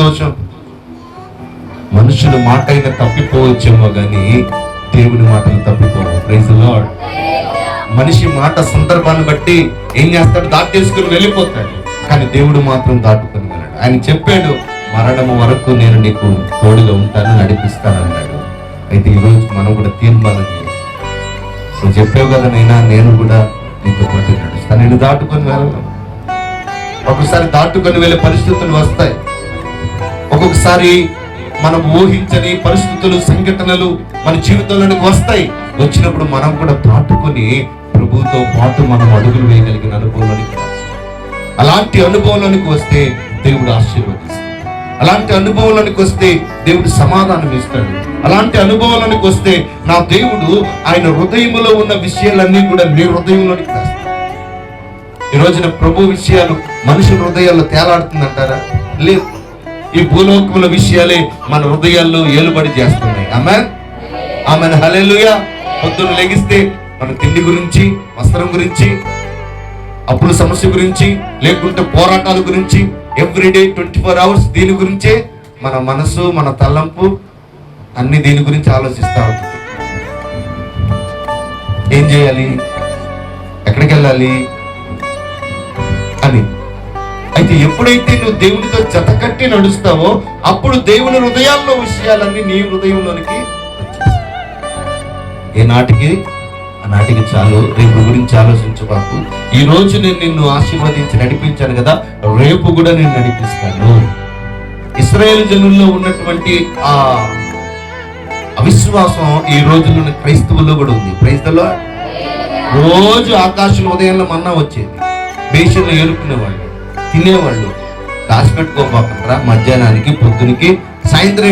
సంతోషం. మనుషుల మాట అయినా తప్పిపోవచ్చేమో కానీ దేవుని మాటలు తప్పిపోవు. Praise the lord. మనిషి మాట సందర్భాన్ని బట్టి ఏం చేస్తాడు, దాటేసుకుని వెళ్ళిపోతాడు. కానీ దేవుడు మాత్రం దాటుకొని వెళ్ళాడు. ఆయన చెప్పాడు, మరణము వరకు నేను నీకు తోడుగా ఉంటాను, నడిపిస్తాను అన్నాడు. అయితే ఈరోజు మనం కూడా తీర్మానం చేయాలి. నువ్వు చెప్పావు కదా నైనా, నేను కూడా నీతో పాటు నడుస్తాను. నేను దాటుకొని వెళ్ళను. ఒక్కొక్కసారి దాటుకొని వెళ్ళే పరిస్థితులు వస్తాయి. ఒక్కొక్కసారి మనం ఊహించని పరిస్థితులు, సంఘటనలు మన జీవితంలోనికి వస్తాయి. వచ్చినప్పుడు మనం కూడా దాటుకొని ప్రభువుతో పాటు మనం అడుగులు వేయగలిగిన అనుభవంలోనికి, అలాంటి అనుభవంలోనికి వస్తే దేవుడు ఆశీర్వదిస్తాడు. అలాంటి అనుభవంలోనికి వస్తే దేవుడు సమాధానం ఇస్తాడు. అలాంటి అనుభవంలోనికి వస్తే నా దేవుడు ఆయన హృదయంలో ఉన్న విషయాలన్నీ కూడా మీ హృదయంలోనికి తెస్తాడు. ఈ రోజున ప్రభు విషయాలు మనుషుల హృదయాల్లో తేలాడుతుందంటారా? లేదు. ఈ భూలోకముల విషయాలే మన హృదయాల్లో ఏలుబడి చేస్తున్నాయి. ఆమేన్, ఆమేన్, హల్లెలూయా. పొద్దున్న లెగిస్తే మన తిండి గురించి, వస్త్రం గురించి, అప్పుల సమస్య గురించి, లేకుంటే పోరాటాల గురించి, ఎవ్రీడే 24 hours దీని గురించే మన మనసు, మన తలంపు అన్ని దీని గురించి ఆలోచిస్తూ ఉంటుంది. ఏం చేయాలి, ఎక్కడికి వెళ్ళాలి అని. అయితే ఎప్పుడైతే నువ్వు దేవునితో జతకట్టి నడుస్తావో అప్పుడు దేవుని హృదయాల్లో విషయాలన్నీ నీ హృదయంలోనికి వచ్చేస్తాయి. ఏనాటికి ఆనాటికి చాలు, రేపు గురించి ఆలోచించబాకు. ఈ రోజు నేను నిన్ను ఆశీర్వదించి నడిపించాను కదా, రేపు కూడా నేను నడిపిస్తాను. ఇశ్రాయేలు జనుల్లో ఉన్నటువంటి ఆ అవిశ్వాసం ఈ రోజుల్లో క్రైస్తవుల్లో కూడా ఉంది. Praise the Lord. రోజు ఆకాశం ఉదయంలో మన్నా వచ్చేది, బేషన్లో ఏరుకునేవాళ్ళు, తినేవాళ్ళు. దాచిపెట్టుకోబాకండ్రా, మధ్యాహ్నానికి పొద్దునికి సాయంత్రం